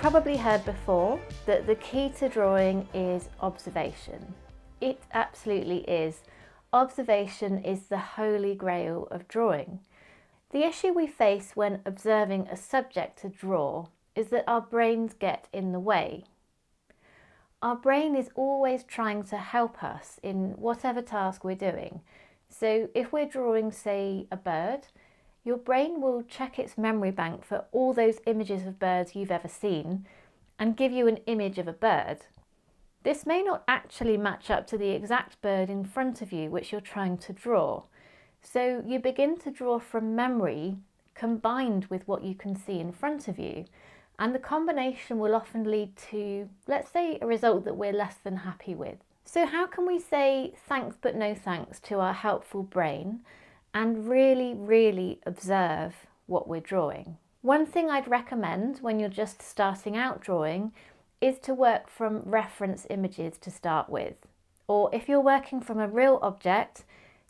probably heard before that the key to drawing is observation. It absolutely is. Observation is the holy grail of drawing. The issue we face when observing a subject to draw is that our brains get in the way. Our brain is always trying to help us in whatever task we're doing. So if we're drawing, say, a bird, your brain will check its memory bank for all those images of birds you've ever seen and give you an image of a bird. This may not actually match up to the exact bird in front of you which you're trying to draw. So you begin to draw from memory combined with what you can see in front of you. And the combination will often lead to, let's say, a result that we're less than happy with. So how can we say thanks but no thanks to our helpful brain and really observe what we're drawing? One thing I'd recommend when you're just starting out drawing is to work from reference images to start with. Or if you're working from a real object,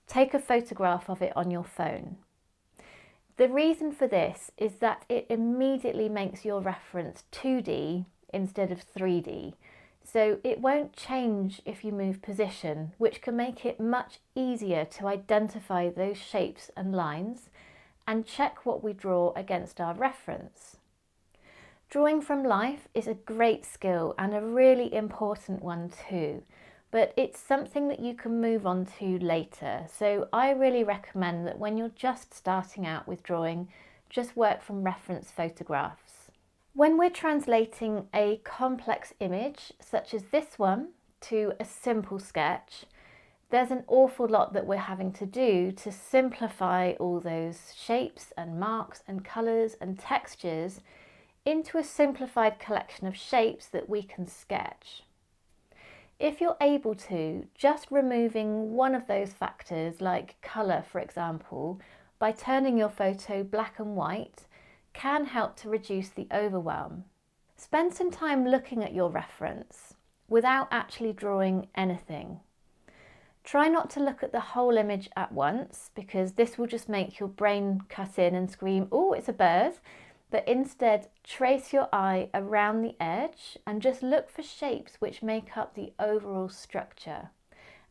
take a photograph of it on your phone. The reason for this is that it immediately makes your reference 2D instead of 3D. So it won't change if you move position, which can make it much easier to identify those shapes and lines and check what we draw against our reference. Drawing from life is a great skill and a really important one too, but it's something that you can move on to later. So I really recommend that when you're just starting out with drawing, just work from reference photographs. When we're translating a complex image, such as this one, to a simple sketch, there's an awful lot that we're having to do to simplify all those shapes and marks and colours and textures into a simplified collection of shapes that we can sketch. If you're able to, just removing one of those factors, like colour for example, by turning your photo black and white, can help to reduce the overwhelm. Spend some time looking at your reference without actually drawing anything. Try not to look at the whole image at once, because this will just make your brain cut in and scream, "Oh, it's a bird," but instead trace your eye around the edge and just look for shapes which make up the overall structure.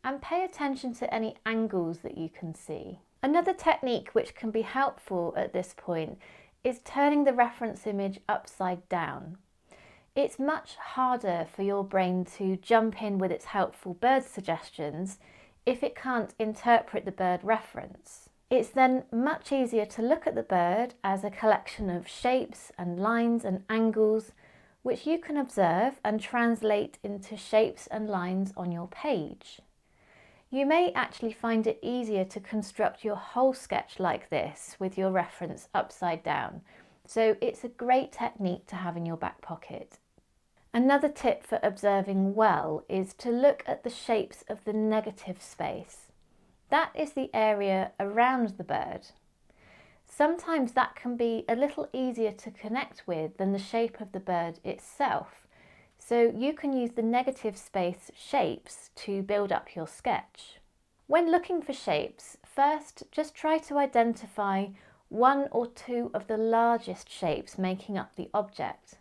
And pay attention to any angles that you can see. Another technique which can be helpful at this point is turning the reference image upside down. It's much harder for your brain to jump in with its helpful bird suggestions if it can't interpret the bird reference. It's then much easier to look at the bird as a collection of shapes and lines and angles which you can observe and translate into shapes and lines on your page. You may actually find it easier to construct your whole sketch like this with your reference upside down. So it's a great technique to have in your back pocket. Another tip for observing well is to look at the shapes of the negative space. That is the area around the bird. Sometimes that can be a little easier to connect with than the shape of the bird itself. So you can use the negative space shapes to build up your sketch. When looking for shapes, first just try to identify one or two of the largest shapes making up the object.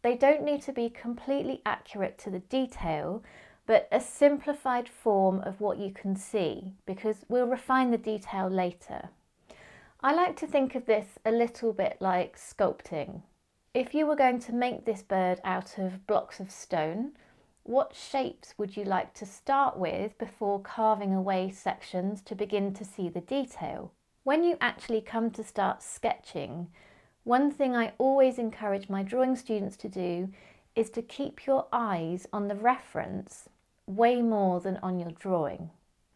They don't need to be completely accurate to the detail, but a simplified form of what you can see, because we'll refine the detail later. I like to think of this a little bit like sculpting. If you were going to make this bird out of blocks of stone, what shapes would you like to start with before carving away sections to begin to see the detail? When you actually come to start sketching, one thing I always encourage my drawing students to do is to keep your eyes on the reference way more than on your drawing.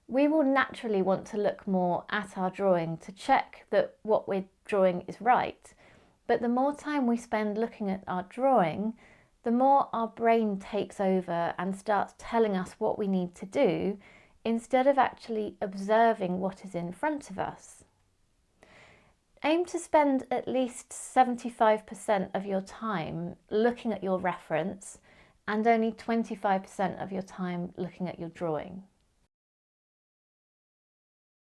We will naturally want to look more at our drawing to check that what we're drawing is right. But the more time we spend looking at our drawing, the more our brain takes over and starts telling us what we need to do instead of actually observing what is in front of us. Aim to spend at least 75% of your time looking at your reference and only 25% of your time looking at your drawing.